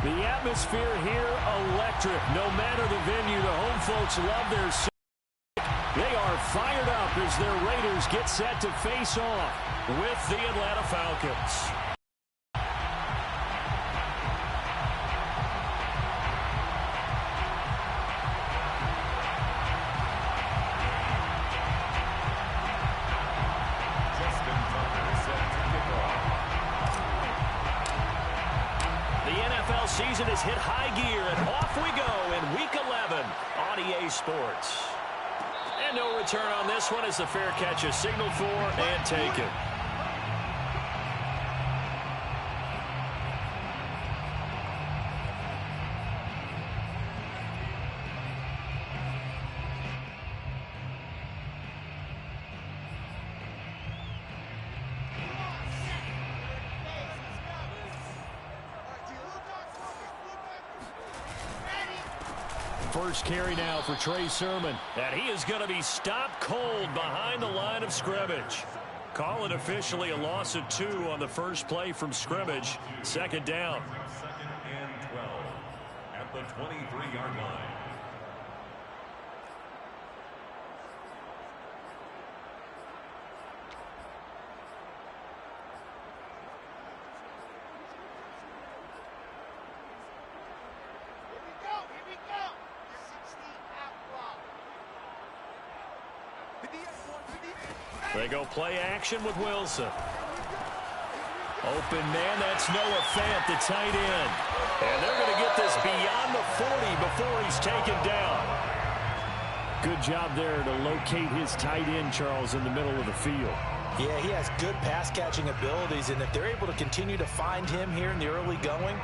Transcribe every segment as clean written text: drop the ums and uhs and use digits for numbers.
The atmosphere here, electric. No matter the venue, the home folks love their city. They are fired up as their Raiders get set to face off with the Atlanta Falcons. Season has hit high gear, and off we go in Week 11 on EA Sports. And no return on this one as the fair catch is signaled for and taken. First carry now for Trey Sermon. And he is going to be stopped cold behind the line of scrimmage. Call it officially a loss of 2 on the first play from scrimmage. Second down. Second and 12 at the 23-yard line. They go play action with Wilson. Open man, that's Noah Fant, the tight end. And they're going to get this beyond the 40 before he's taken down. Good job there to locate his tight end, Charles, in the middle of the field. Yeah, he has good pass-catching abilities, and if they're able to continue to find him here in the early going,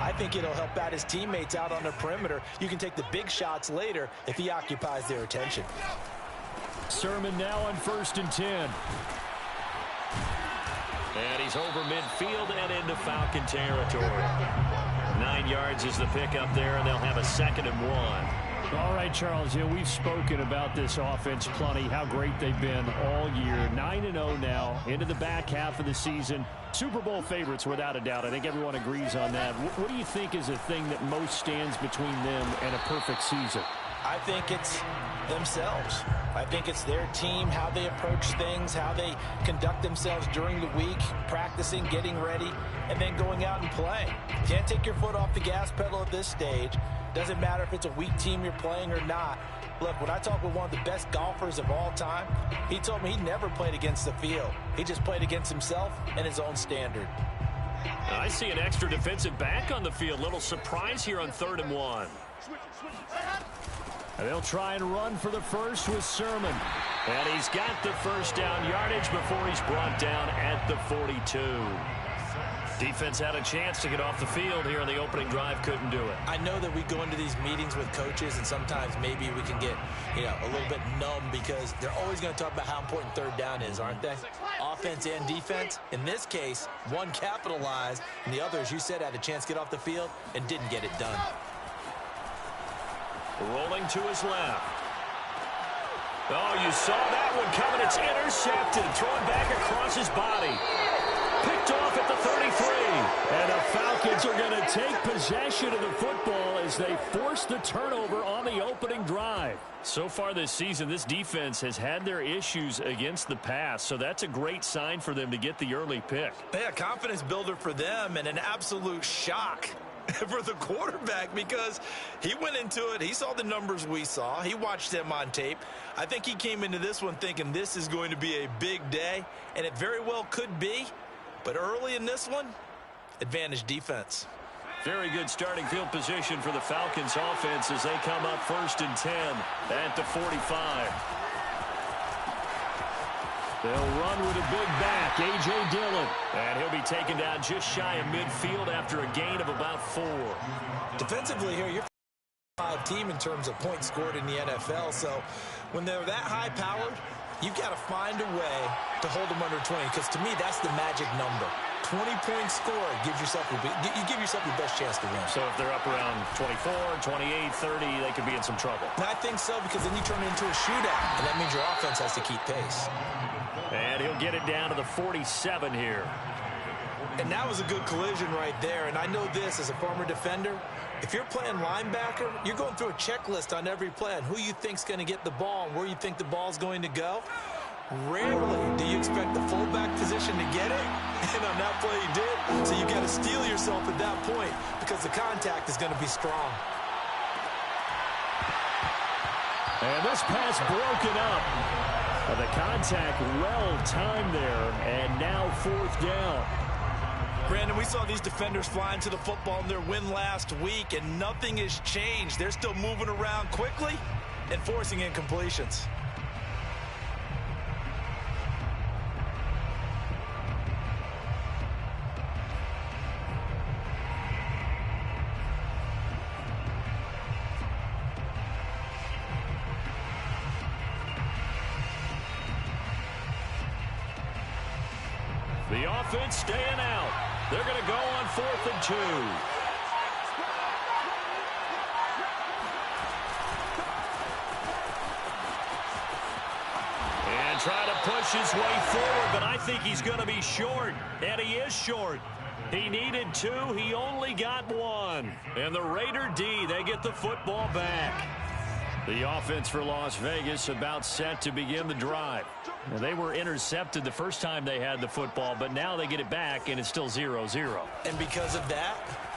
I think it'll help out his teammates out on the perimeter. You can take the big shots later if he occupies their attention. Sermon now on 1st and 10. And he's over midfield and into Falcon territory. 9 yards is the pickup there, and they'll have a 2nd and 1. All right, Charles, we've spoken about this offense plenty, how great they've been all year. 9-0 now into the back half of the season. Super Bowl favorites, without a doubt. I think everyone agrees on that. What do you think is the thing that most stands between them and a perfect season? I think it's themselves. I think it's their team, how they approach things, how they conduct themselves during the week, practicing, getting ready, and then going out and playing. Can't take your foot off the gas pedal at this stage. Doesn't matter if it's a weak team you're playing or not. Look, when I talk with one of the best golfers of all time, he told me he never played against the field. He just played against himself and his own standard. I see an extra defensive back on the field. Little surprise here on 3rd and 1. And they'll try and run for the first with Sermon. And he's got the first down yardage before he's brought down at the 42. Defense had a chance to get off the field here in the opening drive, couldn't do it. I know that we go into these meetings with coaches, and sometimes maybe we can get, a little bit numb because they're always going to talk about how important 3rd down is, aren't they? Offense and defense. In this case, one capitalized, and the other, as you said, had a chance to get off the field and didn't get it done. Rolling to his left. Oh, you saw that one coming. It's intercepted. Thrown back across his body. Picked off at the 33. And the Falcons are going to take possession of the football as they force the turnover on the opening drive. So far this season, this defense has had their issues against the pass, so that's a great sign for them to get the early pick. Yeah, confidence builder for them and an absolute shock for the quarterback because he went into it. He saw the numbers we saw. He watched them on tape. I think he came into this one thinking this is going to be a big day, and it very well could be. But early in this one, advantage defense. Very good starting field position for the Falcons offense as they come up 1st and 10 at the 45. They'll run with a big back, A.J. Dillon. And he'll be taken down just shy of midfield after a gain of about 4. Defensively here, you're 5 team in terms of points scored in the NFL. So when they're that high-powered, you've got to find a way to hold them under 20 because to me, that's the magic number. 20-point score gives yourself you give yourself your best chance to win. So if they're up around 24, 28, 30, they could be in some trouble. And I think so because then you turn it into a shootout, and that means your offense has to keep pace. And he'll get it down to the 47 here. And that was a good collision right there. And I know this as a former defender. If you're playing linebacker, you're going through a checklist on every play on who you think's going to get the ball and where you think the ball's going to go. Rarely do you expect the fullback position to get it. And on that play he did. So you got to steel yourself at that point because the contact is going to be strong. And this pass broken up. The contact well timed there, and now 4th down. Brandon, we saw these defenders flying to the football in their win last week, and nothing has changed. They're still moving around quickly and forcing incompletions. The offense staying out. They're going to go on 4th and 2. And try to push his way forward, but I think he's going to be short. And he is short. He needed 2. He only got 1. And the Raider D, they get the football back. The offense for Las Vegas about set to begin the drive. Now, they were intercepted the first time they had the football, but now they get it back, and it's still 0-0. And because of that,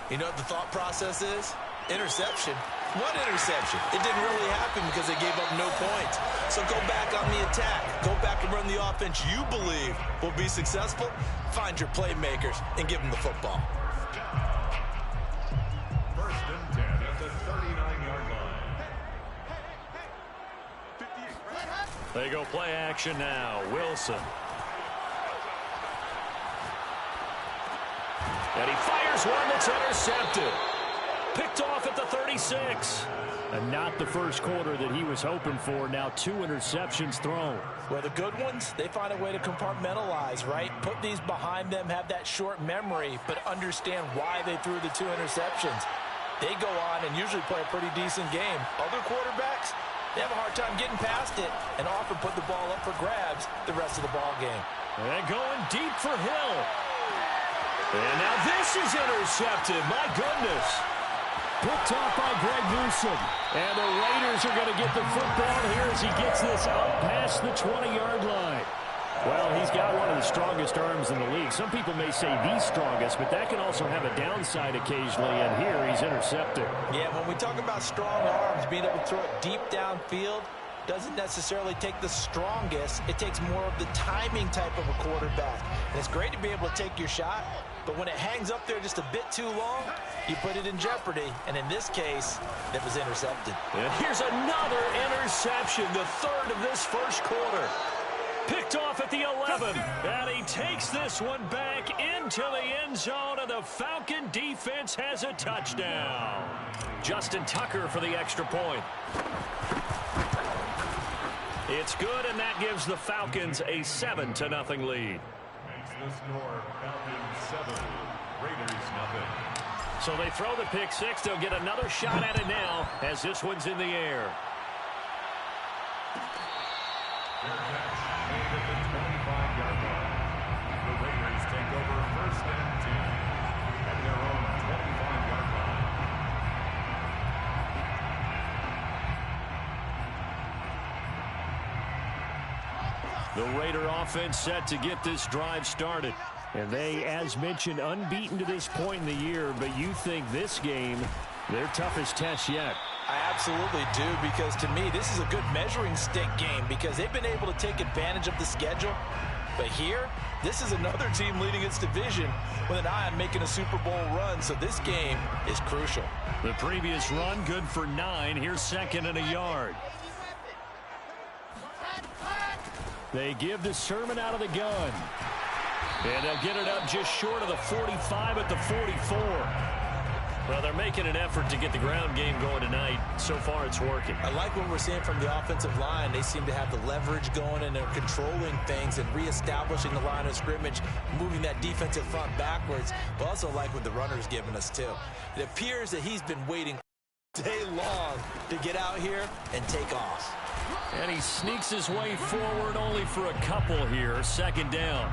you know what the thought process is? Interception. What interception? It didn't really happen because they gave up no points. So go back on the attack. Go back and run the offense you believe will be successful. Find your playmakers and give them the football. First and 10 at the 39-yard line. They go play action now. Wilson. And he fires one that's intercepted. Picked off at the 36. And not the first quarter that he was hoping for. Now 2 interceptions thrown. Well, the good ones, they find a way to compartmentalize, right? Put these behind them, have that short memory, but understand why they threw the 2 interceptions. They go on and usually play a pretty decent game. Other quarterbacks, they have a hard time getting past it and often put the ball up for grabs the rest of the ball game. And going deep for Hill. And now this is intercepted. My goodness. Picked off by Greg Newsome. And the Raiders are going to get the football here as he gets this up past the 20-yard line. Well, he's got one of the strongest arms in the league. Some people may say the strongest, but that can also have a downside occasionally, and here he's intercepted. Yeah, when we talk about strong arms, being able to throw it deep downfield doesn't necessarily take the strongest. It takes more of the timing type of a quarterback. And it's great to be able to take your shot, but when it hangs up there just a bit too long, you put it in jeopardy. And in this case, it was intercepted. And here's another interception, the 3rd of this first quarter. Picked off at the 11, and he takes this one back into the end zone, and the Falcon defense has a touchdown. Justin Tucker for the extra point. It's good, and that gives the Falcons a 7-0 lead. Makes the score Falcons 7, Raiders 0. So they throw the pick 6. They'll get another shot at it now as this one's in the air. Made at the 25-yard line. The Raiders take over first and 10 at their own 25-yard line. The Raider offense set to get this drive started. And they, as mentioned, unbeaten to this point in the year, but you think this game, their toughest test yet. I absolutely do, because to me, this is a good measuring stick game because they've been able to take advantage of the schedule. But here, this is another team leading its division with an eye on making a Super Bowl run, so this game is crucial. The previous run, good for 9. Here's 2nd and a yard. They give the Sermon out of the gun. And they'll get it up just short of the 45 at the 44. Well, they're making an effort to get the ground game going tonight. So far, it's working. I like what we're seeing from the offensive line. They seem to have the leverage going, and they're controlling things and reestablishing the line of scrimmage, moving that defensive front backwards. But also like what the runner's giving us, too. It appears that he's been waiting day long to get out here and take off. And he sneaks his way forward only for a couple here. 2nd down.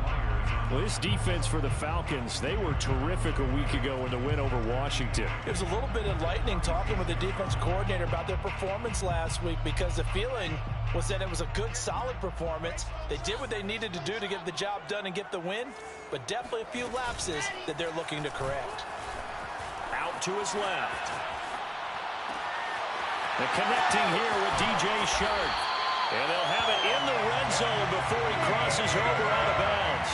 Myers Well, this defense for the Falcons, they were terrific a week ago in the win over Washington. It was a little bit enlightening talking with the defense coordinator about their performance last week, because the feeling was that it was a good, solid performance. They did what they needed to do to get the job done and get the win, but definitely a few lapses that they're looking to correct. Out to his left. And connecting here with DJ Shark. And they'll have it in the red zone before he crosses over out of bounds.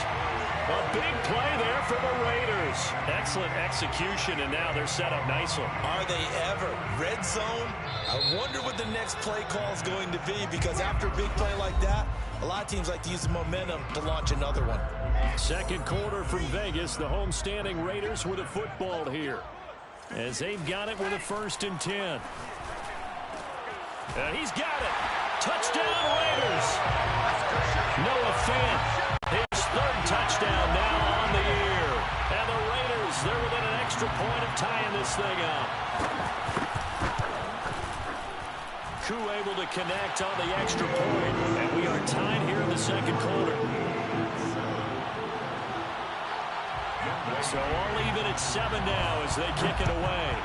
A big play there for the Raiders. Excellent execution, and now they're set up nicely. Are they ever? Red zone? I wonder what the next play call is going to be, because after a big play like that, a lot of teams like to use the momentum to launch another one. Second quarter from Vegas, the homestanding Raiders with a football here, as they've got it with a 1st and 10. And he's got it. Touchdown, Raiders. Noah Fant, his 3rd touchdown now on the year. And the Raiders, they're within an extra point of tying this thing up. Koo able to connect on the extra point. And we are tied here in the second quarter. So all even at 7 now as they kick it away.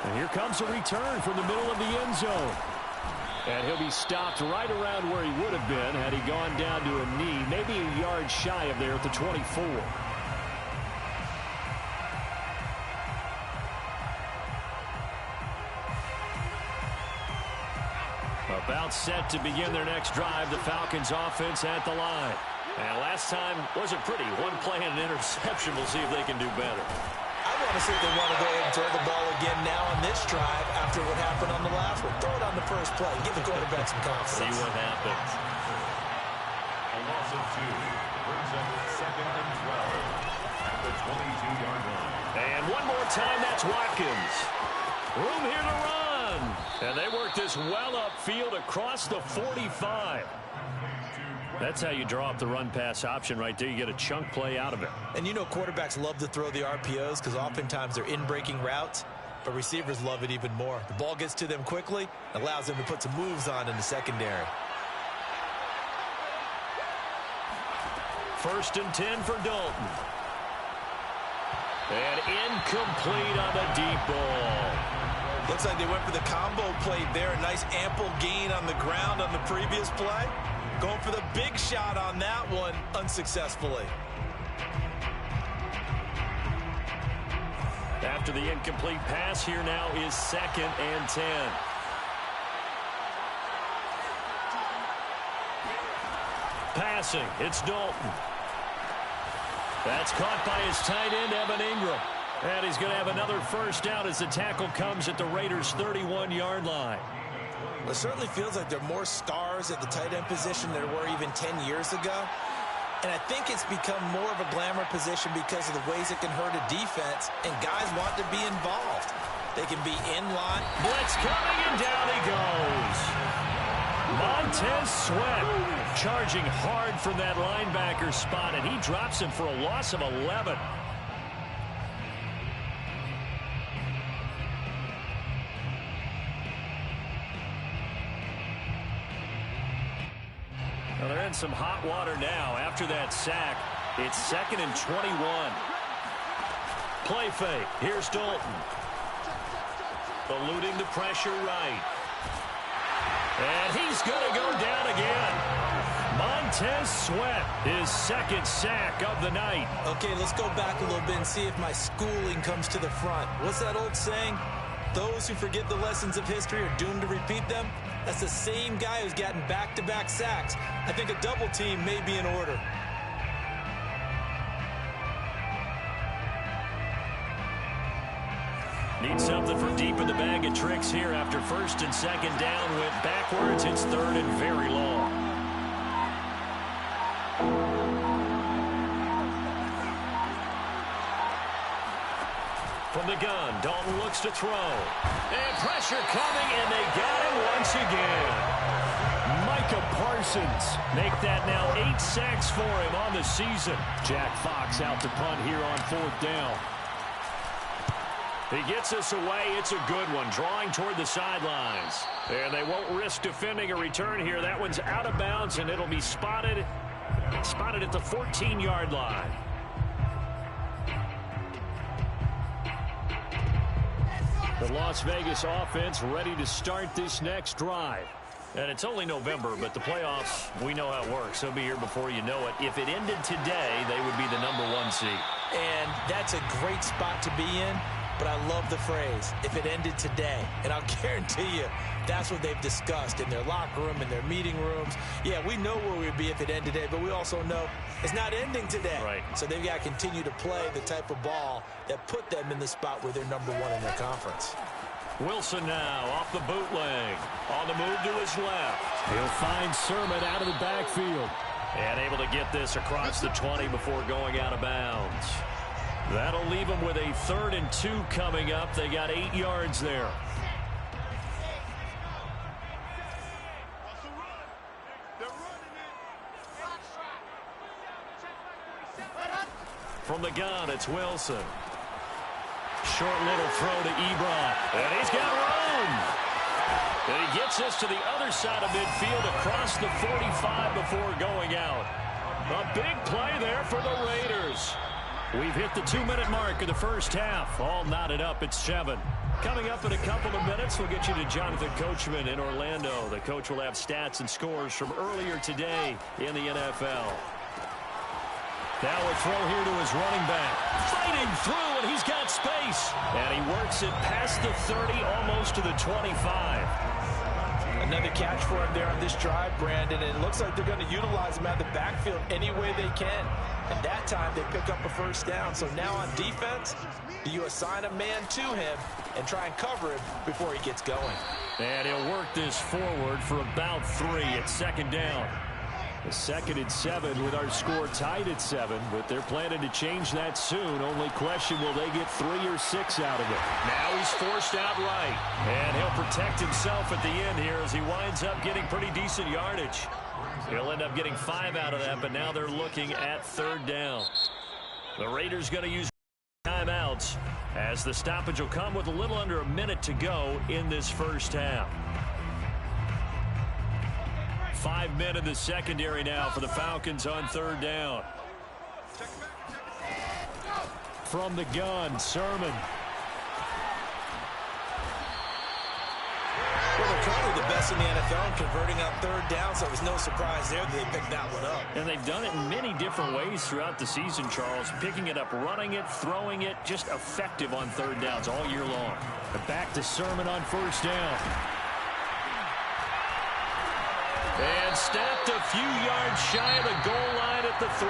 And here comes a return from the middle of the end zone. And he'll be stopped right around where he would have been had he gone down to a knee, maybe a yard shy of there at the 24. About set to begin their next drive, the Falcons offense at the line. And last time wasn't pretty. One play and an interception. We'll see if they can do better. I want to see if they want to go ahead and throw the ball again now on this drive after what happened on the last one. Throw it on the first play. Give the quarterback some confidence. See what happens. A loss of 2 brings up 2nd and 12 at the 22-yard line. And one more time, that's Watkins. Room here to run. And they work this well upfield across the 45. That's how you draw up the run-pass option right there. You get a chunk play out of it. And you know quarterbacks love to throw the RPOs because oftentimes they're in-breaking routes, but receivers love it even more. The ball gets to them quickly, allows them to put some moves on in the secondary. 1st and 10 for Dalton. And incomplete on the deep ball. Looks like they went for the combo play there. A nice ample gain on the ground on the previous play. Going for the big shot on that one unsuccessfully. After the incomplete pass, here now is 2nd and 10. Passing, it's Dalton. That's caught by his tight end, Evan Ingram. And he's going to have another first down as the tackle comes at the Raiders' 31-yard line. Well, it certainly feels like there are more stars at the tight end position than there were even 10 years ago. And I think it's become more of a glamour position because of the ways it can hurt a defense, and guys want to be involved. They can be in line. Blitz coming, and down he goes. Montez Sweat charging hard from that linebacker spot, and he drops him for a loss of 11. Well, they're in some hot water now after that sack. It's 2nd and 21. Play fake. Here's Dalton. Eluding the pressure right. And he's going to go down again. Montez Sweat, his 2nd sack of the night. Okay, let's go back a little bit and see if my schooling comes to the front. What's that old saying? Those who forget the lessons of history are doomed to repeat them. That's the same guy who's gotten back-to-back sacks. I think a double team may be in order. Need something for deep in the bag of tricks here after 1st and 2nd down. Went backwards. It's 3rd and very long. From the gun, Dalton looks to throw. And pressure coming, and they got him once again. Micah Parsons make that now 8 sacks for him on the season. Jack Fox out to punt here on 4th down. He gets us away. It's a good one, drawing toward the sidelines. And they won't risk defending a return here. That one's out of bounds, and it'll be spotted at the 14-yard line. The Las Vegas offense ready to start this next drive. And it's only November, but the playoffs, we know how it works. They'll be here before you know it. If it ended today, they would be the #1 seed. And that's a great spot to be in, but I love the phrase, if it ended today. And I'll guarantee you, that's what they've discussed in their locker room, in their meeting rooms. Yeah, we know where we'd be if it ended today, but we also know it's not ending today. Right. So they've got to continue to play the type of ball that put them in the spot where they're #1 in their conference. Wilson now off the bootleg. On the move to his left. He'll find Sermon out of the backfield. And able to get this across the 20 before going out of bounds. That'll leave them with a 3rd and 2 coming up. They got 8 yards there. From the gun, it's Wilson. Short little throw to Ebron. And he's got room. And he gets us to the other side of midfield across the 45 before going out. A big play there for the Raiders. We've hit the 2-minute mark of the first half. All knotted up at 7. Coming up in a couple of minutes, we'll get you to Jonathan Coachman in Orlando. The coach will have stats and scores from earlier today in the NFL. Now a throw here to his running back. Fighting through, and he's got space. And he works it past the 30, almost to the 25. Another catch for him there on this drive, Brandon, and it looks like they're going to utilize him out of the backfield any way they can. And that time they pick up a first down. So now on defense, do you assign a man to him and try and cover him before he gets going? And he'll work this forward for about 3 at 2nd down. The 2nd and 7 with our score tied at 7, but they're planning to change that soon. Only question, will they get 3 or 6 out of it? Now he's forced out right. And he'll protect himself at the end here as he winds up getting pretty decent yardage. He'll end up getting 5 out of that, but now they're looking at 3rd down. The Raiders going to use timeouts as the stoppage will come with a little under a minute to go in this first half. 5 men in the secondary now for the Falcons on 3rd down. From the gun, Sermon. Well, they're currently the best in the NFL in converting on 3rd down, so it was no surprise there that they picked that one up. And they've done it in many different ways throughout the season, Charles. Picking it up, running it, throwing it, just effective on 3rd downs all year long. Back to Sermon on 1st down. And stepped a few yards shy of the goal line at the 3.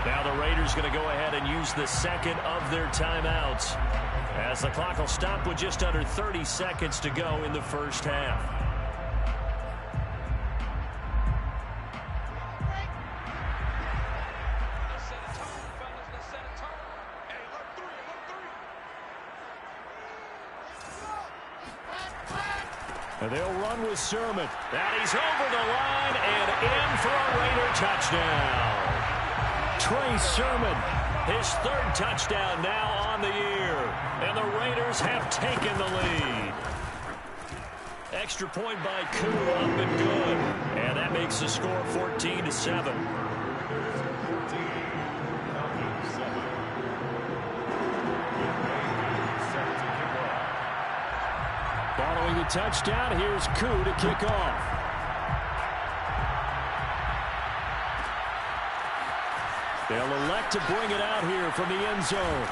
Now the Raiders going to go ahead and use the 2nd of their timeouts as the clock will stop with just under 30 seconds to go in the first half. And they'll run with Sermon. And he's over the line and in for a Raider touchdown. Trey Sermon. His 3rd touchdown now on the year. And the Raiders have taken the lead. Extra point by Koo, up and good. And that makes the score 14-7. Following the touchdown, here's Koo to kick off. They'll elect to bring it out here from the end zone.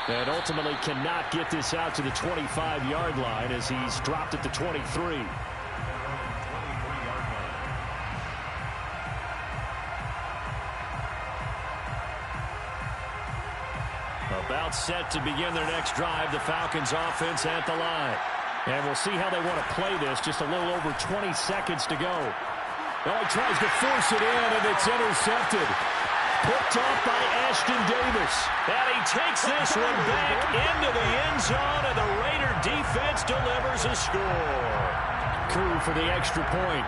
And ultimately cannot get this out to the 25-yard line as he's dropped at the 23. About set to begin their next drive, the Falcons offense at the line. And we'll see how they want to play this. Just a little over 20 seconds to go. Well, he tries to force it in, and it's intercepted. Picked off by Ashton Davis. And he takes this one back into the end zone, and the Raider defense delivers a score. Koo for the extra point.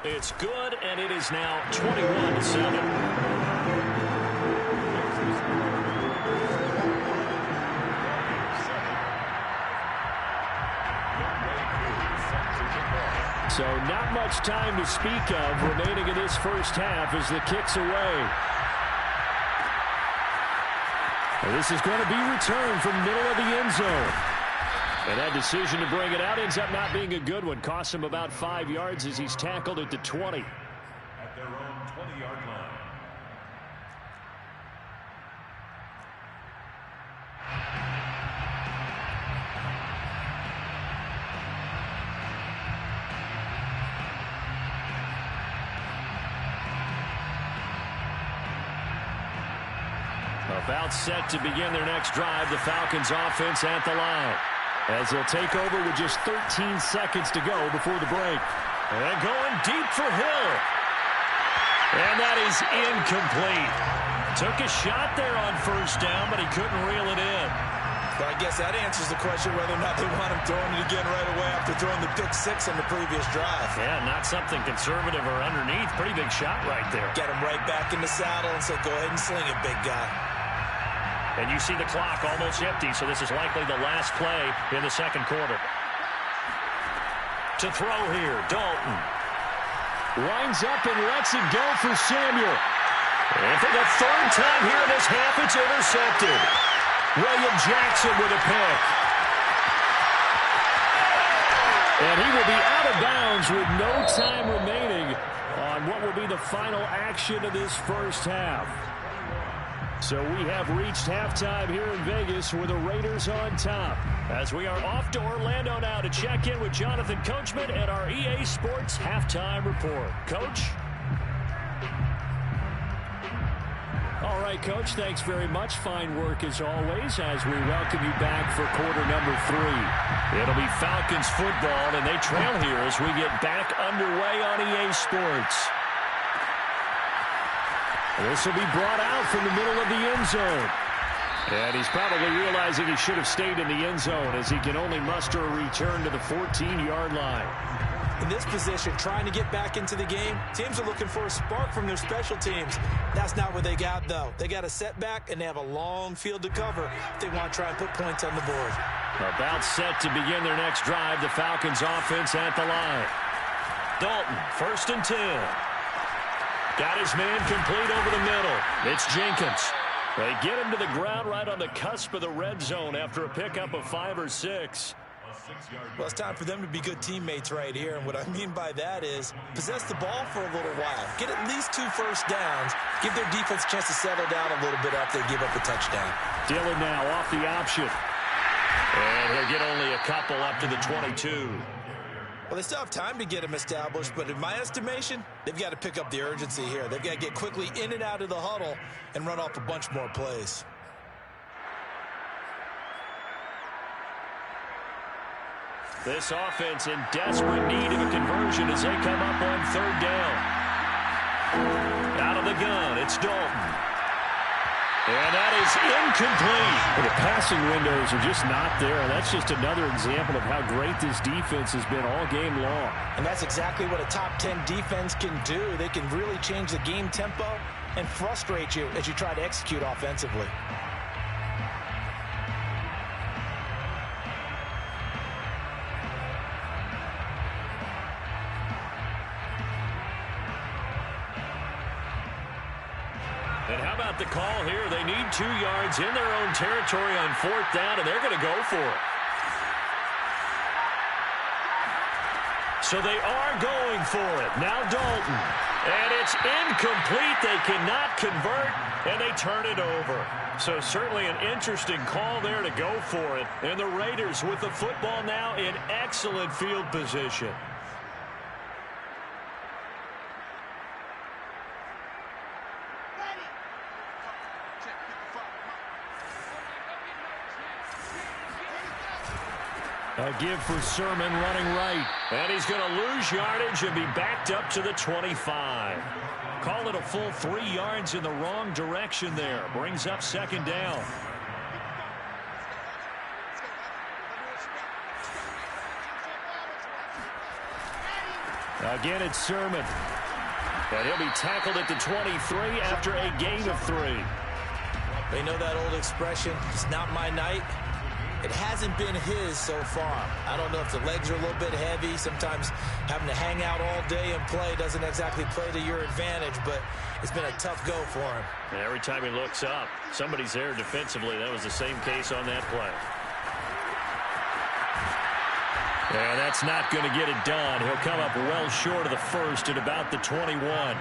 It's good, and it is now 21-7. So not much time to speak of remaining in this first half as the kick's away. And this is going to be returned from middle of the end zone. And that decision to bring it out ends up not being a good one. Costs him about 5 yards as he's tackled at the 20. At their own 20-yard line. About set to begin their next drive, the Falcons offense at the line. As they'll take over with just 13 seconds to go before the break. And going deep for Hill. And that is incomplete. Took a shot there on first down, but he couldn't reel it in. Well, I guess that answers the question whether or not they want him throwing it again right away after throwing the pick six on the previous drive. Yeah, not something conservative or underneath. Pretty big shot right there. Get him right back in the saddle and say, go ahead and sling it, big guy. And you see the clock almost empty, so this is likely the last play in the second quarter. To throw here, Dalton. Winds up and lets it go for Samuel. And for the third time here in this half, it's intercepted. William Jackson with a pick. And he will be out of bounds with no time remaining on what will be the final action of this first half. So we have reached halftime here in Vegas with the Raiders on top. As we are off to Orlando now to check in with Jonathan Coachman and our EA Sports Halftime Report. Coach? All right, Coach, thanks very much. Fine work as always as we welcome you back for quarter number 3. It'll be Falcons football, and they trail here as we get back underway on EA Sports. This will be brought out from the middle of the end zone. And he's probably realizing he should have stayed in the end zone as he can only muster a return to the 14-yard line. In this position, trying to get back into the game, teams are looking for a spark from their special teams. That's not what they got, though. They got a setback, and they have a long field to cover if they want to try and put points on the board. About set to begin their next drive, the Falcons offense at the line. Dalton, 1st and 10. Got his man complete over the middle. It's Jenkins. They get him to the ground right on the cusp of the red zone after a pickup of 5 or 6. Well, it's time for them to be good teammates right here. And what I mean by that is possess the ball for a little while. Get at least 2 first downs. Give their defense a chance to settle down a little bit after they give up a touchdown. Dillon now off the option. And he'll get only a couple up to the 22. Well, they still have time to get him established, but in my estimation, they've got to pick up the urgency here. They've got to get quickly in and out of the huddle and run off a bunch more plays. This offense in desperate need of a conversion as they come up on 3rd down. Out of the gun, it's Dalton. And that is incomplete. Well, the passing windows are just not there. That's just another example of how great this defense has been all game long. And that's exactly what a top 10 defense can do. They can really change the game tempo and frustrate you as you try to execute offensively. And how about the call here? They need 2 yards in their own territory on 4th down, and they're going to go for it. So they are going for it. Now Dalton. And it's incomplete. They cannot convert, and they turn it over. So certainly an interesting call there to go for it. And the Raiders with the football now in excellent field position. A give for Sermon running right. And he's going to lose yardage and be backed up to the 25. Call it a full 3 yards in the wrong direction there. Brings up 2nd down. Again, it's Sermon. And he'll be tackled at the 23 after a gain of 3. They know that old expression, it's not my night. It hasn't been his so far. I don't know if the legs are a little bit heavy. Sometimes having to hang out all day and play doesn't exactly play to your advantage, but it's been a tough go for him. And every time he looks up, somebody's there defensively. That was the same case on that play. And that's not going to get it done. He'll come up well short of the first at about the 21.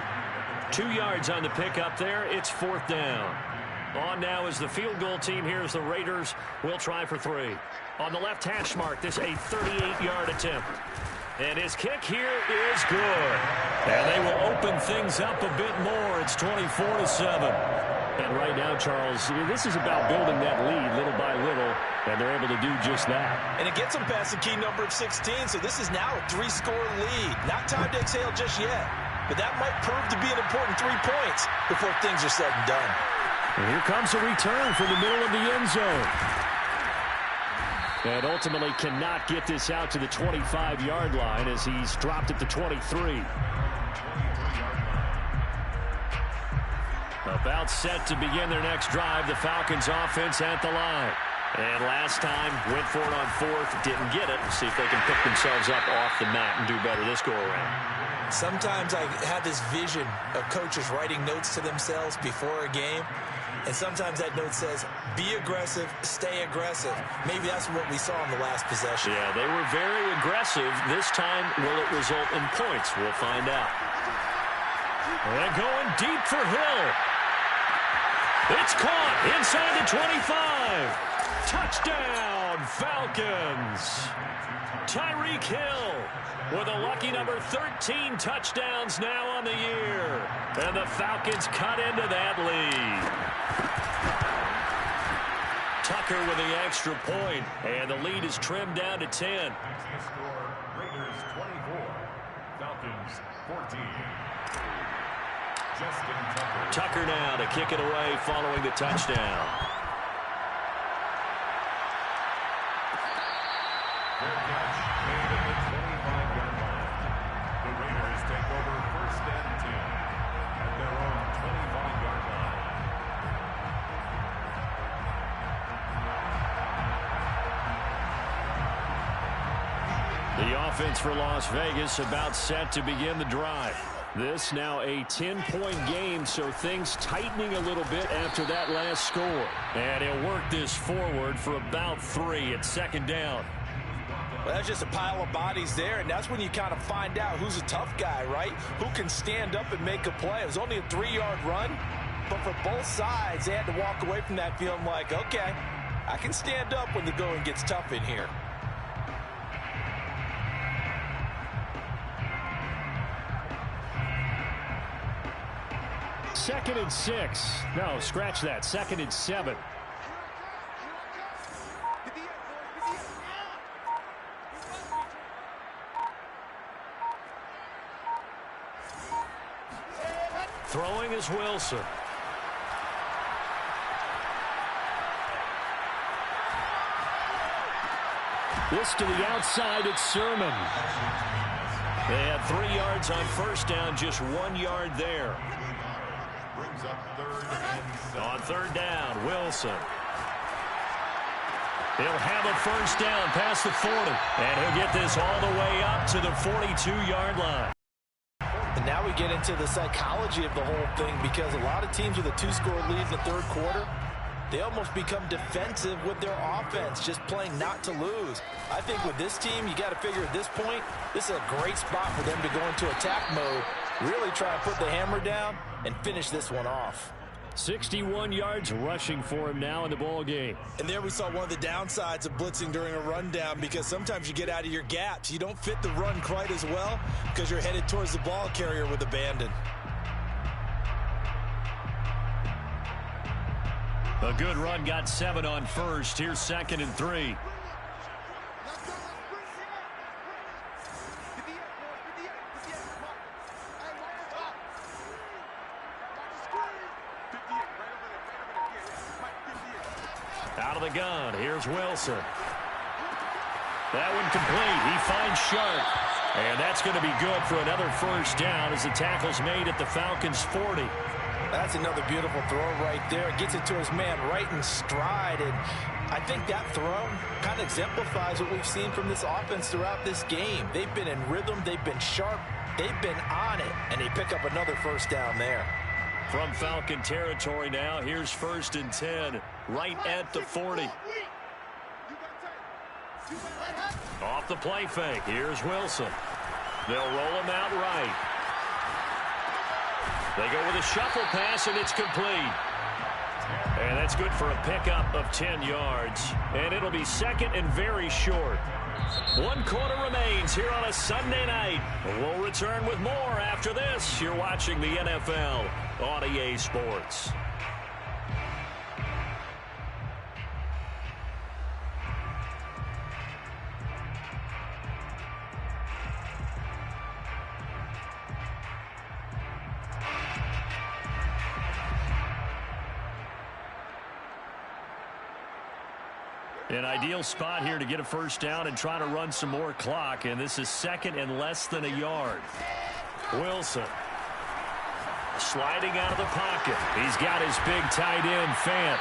2 yards on the pickup there. It's 4th down. On now is the field goal team. Here's the Raiders. We'll try for 3. On the left hash mark, this a 38-yard attempt. And his kick here is good. And they will open things up a bit more. It's 24-7. And right now, Charles, this is about building that lead little by little, and they're able to do just that. And it gets them past the key number of 16, so this is now a 3-score lead. Not time to exhale just yet, but that might prove to be an important 3 points before things are said and done. And here comes a return from the middle of the end zone. And ultimately cannot get this out to the 25-yard line as he's dropped at the 23. About set to begin their next drive. The Falcons offense at the line. And last time went for it on 4th, didn't get it. See if they can pick themselves up off the mat and do better this go around. Sometimes I have this vision of coaches writing notes to themselves before a game. And sometimes that note says, be aggressive, stay aggressive. Maybe that's what we saw in the last possession. Yeah, they were very aggressive. This time, will it result in points? We'll find out. And going deep for Hill. It's caught inside the 25. Touchdown, Falcons. Tyreek Hill with a lucky number 13 touchdowns now on the year. And the Falcons cut into that lead. Tucker with the extra point, and the lead is trimmed down to 10. Raiders 24, Falcons 14. Tucker now to kick it away following the touchdown. Fair catch made at the 25-yard line. The Raiders take over 1st and 10 at their own 25-yard line. The offense for Las Vegas about set to begin the drive. This now a 10-point game, so things tightening a little bit after that last score. And he'll work this forward for about 3 at 2nd down. Well, that's just a pile of bodies there, and that's when you kind of find out who's a tough guy, right? Who can stand up and make a play. It was only a 3-yard run, but for both sides, they had to walk away from that feeling like, okay, I can stand up when the going gets tough in here. Second and 6. No, scratch that. 2nd and 7. Throwing is Wilson. This to the outside, it's Sermon. They had 3 yards on 1st down, just 1 yard there. Brings up 3rd and 7. On 3rd down, Wilson. He'll have a 1st down past the 40. And he'll get this all the way up to the 42-yard line. And now we get into the psychology of the whole thing, because a lot of teams with a 2-score lead in the 3rd quarter, they almost become defensive with their offense, just playing not to lose. I think with this team, you got to figure at this point, this is a great spot for them to go into attack mode, really try to put the hammer down and finish this one off. 61 yards rushing for him now in the ball game. And there we saw one of the downsides of blitzing during a rundown, because sometimes you get out of your gaps. You don't fit the run quite as well because you're headed towards the ball carrier with abandon. A good run, got 7 on 1st. Here's 2nd and 3. Out of the gun, here's Wilson. That one complete. He finds Sharp. And that's going to be good for another 1st down as the tackle's made at the Falcons' 40. That's another beautiful throw right there. Gets it to his man right in stride. And I think that throw kind of exemplifies what we've seen from this offense throughout this game. They've been in rhythm. They've been sharp. They've been on it. And they pick up another first down there. From Falcon territory now, here's 1st and 10, right at the 40. Off the play fake, here's Wilson. They'll roll him out right. They go with a shuffle pass, and it's complete. And that's good for a pickup of 10 yards. And it'll be 2nd and very short. 1 quarter remains here on a Sunday night. We'll return with more after this. You're watching the NFL on EA Sports. An ideal spot here to get a first down and try to run some more clock, and this is 2nd and less than a yard. Wilson sliding out of the pocket. He's got his big tight end, Fant.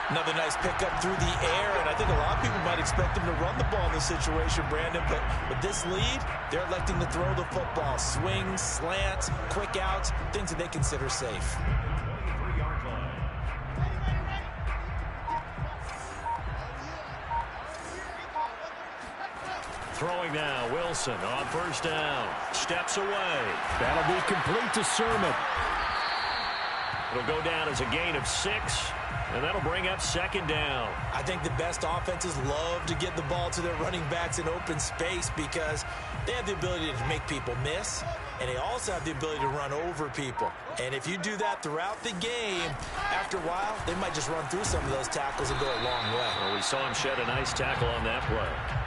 Another nice pickup through the air, and I think a lot of people might expect him to run the ball in this situation, Brandon, but with this lead, they're electing to throw the football. Swings, slants, quick outs, things that they consider safe. Throwing now, Wilson on first down. Steps away. That'll be complete to Sermon. It'll go down as a gain of 6, and that'll bring up 2nd down. I think the best offenses love to get the ball to their running backs in open space because they have the ability to make people miss, and they also have the ability to run over people. And if you do that throughout the game, after a while, they might just run through some of those tackles and go a long way. Well, we saw him shed a nice tackle on that play.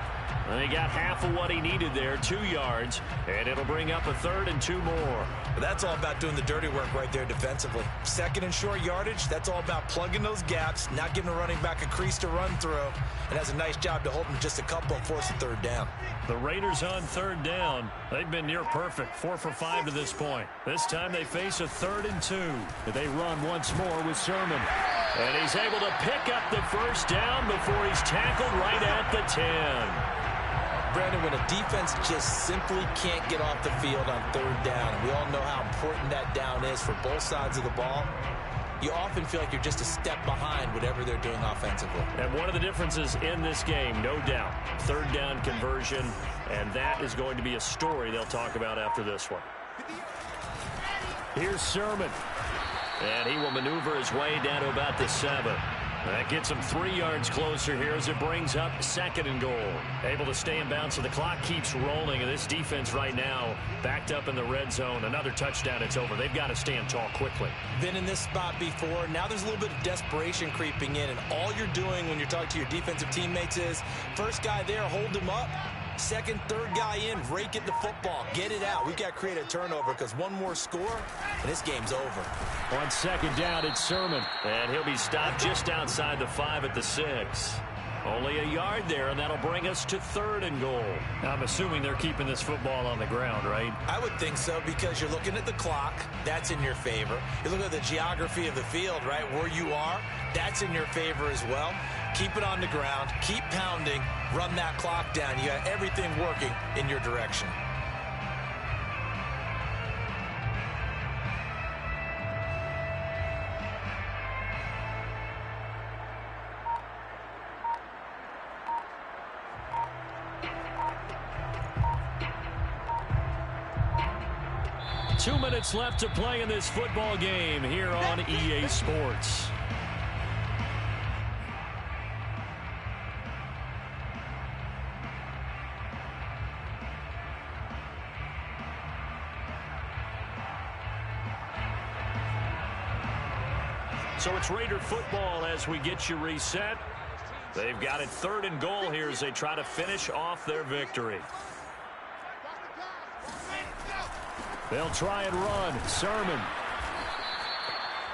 And he got half of what he needed there, 2 yards, and it'll bring up a 3rd and 2 more. But that's all about doing the dirty work right there defensively. 2nd and short yardage, that's all about plugging those gaps, not giving the running back a crease to run through, and has a nice job to hold him just a couple and force a 3rd down. The Raiders on 3rd down. They've been near perfect, 4 for 5 to this point. This time they face a 3rd and 2. They run once more with Sermon. And he's able to pick up the first down before he's tackled right at the 10. Brandon, when a defense just simply can't get off the field on 3rd down, and we all know how important that down is for both sides of the ball, you often feel like you're just a step behind whatever they're doing offensively. And one of the differences in this game, no doubt, 3rd down conversion, and that is going to be a story they'll talk about after this one. Here's Sermon. And he will maneuver his way down to about the 7. That gets him 3 yards closer here as it brings up 2nd and goal. Able to stay in bounds, so the clock keeps rolling, and this defense right now backed up in the red zone. Another touchdown, it's over. They've got to stand tall quickly. Been in this spot before. Now there's a little bit of desperation creeping in, and all you're doing when you're talking to your defensive teammates is first guy there, hold him up. 2nd, 3rd guy in, rake at the football. Get it out. We've got to create a turnover because one more score, and this game's over. On 2nd down, it's Sermon. And he'll be stopped just outside the 5 at the 6. Only a yard there, and that'll bring us to 3rd and goal. I'm assuming they're keeping this football on the ground, right? I would think so because you're looking at the clock. That's in your favor. You look at the geography of the field, right, where you are. That's in your favor as well. Keep it on the ground. Keep pounding. Run that clock down. You got everything working in your direction. Two minutes left to play in this football game here on EA Sports. So it's Raider football as we get you reset. They've got it 3rd and goal here as they try to finish off their victory. They'll try and run. Sermon.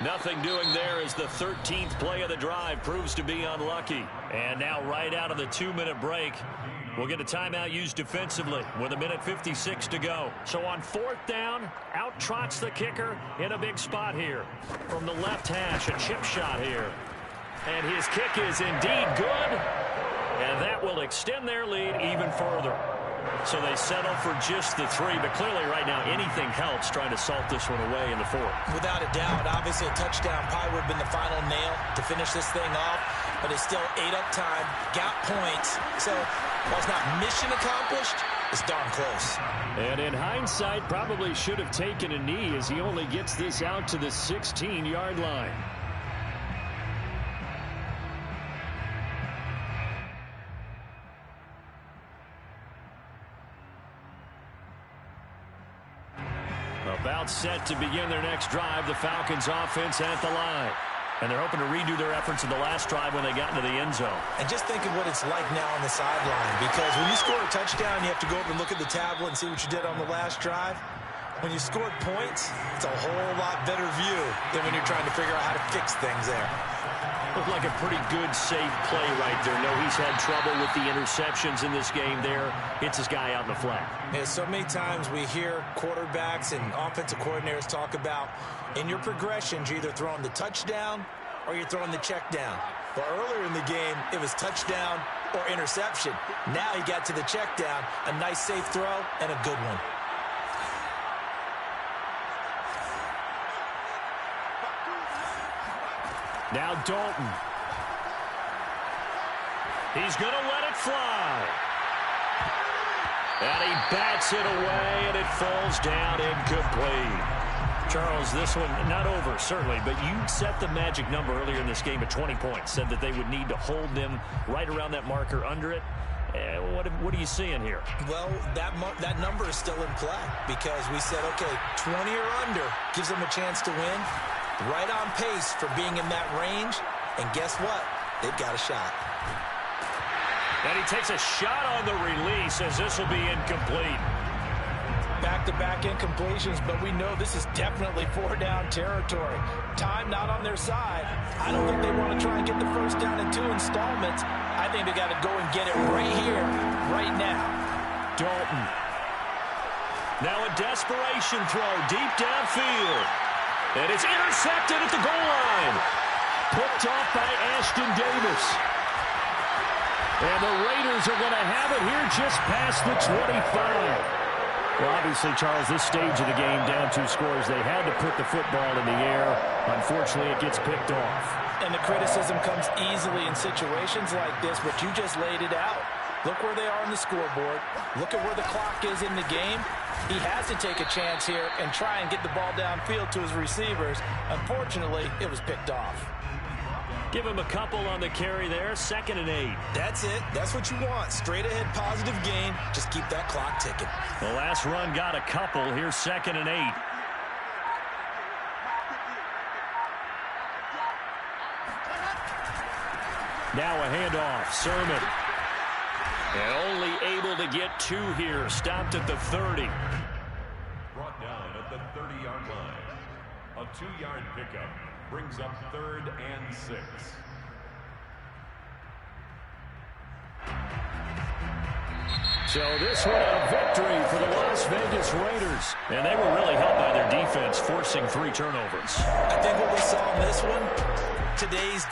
Nothing doing there as the 13th play of the drive proves to be unlucky. And now right out of the 2-minute break, we'll get a timeout used defensively with 1:56 to go. So on 4th down, out trots the kicker in a big spot here. From the left hash, a chip shot here. And his kick is indeed good. And that will extend their lead even further. So they settle for just the 3, but clearly right now anything helps trying to salt this one away in the 4th. Without a doubt, obviously a touchdown probably would have been the final nail to finish this thing off, but it's still 8 up time, got points. So while it's not mission accomplished, it's darn close. And in hindsight, probably should have taken a knee as he only gets this out to the 16-yard line. About set to begin their next drive, the Falcons offense at the line. And they're hoping to redo their efforts in the last drive when they got into the end zone. And just think of what it's like now on the sideline, because when you score a touchdown, you have to go over and look at the tablet and see what you did on the last drive. When you scored points, it's a whole lot better view than when you're trying to figure out how to fix things there. Looked like a pretty good, safe play right there. No, he's had trouble with the interceptions in this game there. Hits his guy out in the flat. Yeah, so many times we hear quarterbacks and offensive coordinators talk about in your progressions, you're either throwing the touchdown or you're throwing the check down. But earlier in the game, it was touchdown or interception. Now he got to the check down, a nice safe throw and a good one. Now Dalton. He's going to let it fly. And he bats it away, and it falls down incomplete. Charles, this one not over, certainly, but you set the magic number earlier in this game at 20 points. Said that they would need to hold them right around that marker under it. What are you seeing here? Well, that number is still in play because we said, okay, 20 or under gives them a chance to win. Right on pace for being in that range. And guess what? They've got a shot. And he takes a shot on the release as this will be incomplete. Back-to-back incompletions, but we know this is definitely 4-down territory. Time not on their side. I don't think they want to try and get the first down in 2 installments. I think they got to go and get it right here, right now. Dalton. Now a desperation throw deep downfield. And it's intercepted at the goal line. Picked off by Ashton Davis. And the Raiders are going to have it here just past the 25. Well, obviously, Charles, this stage of the game, down 2 scores, they had to put the football in the air. Unfortunately, it gets picked off. And the criticism comes easily in situations like this, but you just laid it out. Look where they are on the scoreboard. Look at where the clock is in the game. He has to take a chance here and try and get the ball downfield to his receivers. Unfortunately, it was picked off. Give him a couple on the carry there. 2nd and 8. That's it. That's what you want. Straight ahead positive gain. Just keep that clock ticking. The last run got a couple. Here's 2nd and 8. Now a handoff. Sermon. And only able to get 2 here. Stopped at the 30. Brought down at the 30-yard line. A 2-yard pickup brings up 3rd and 6. So this one a victory for the Las Vegas Raiders. And they were really helped by their defense, forcing 3 turnovers. I think what we saw in this one, today's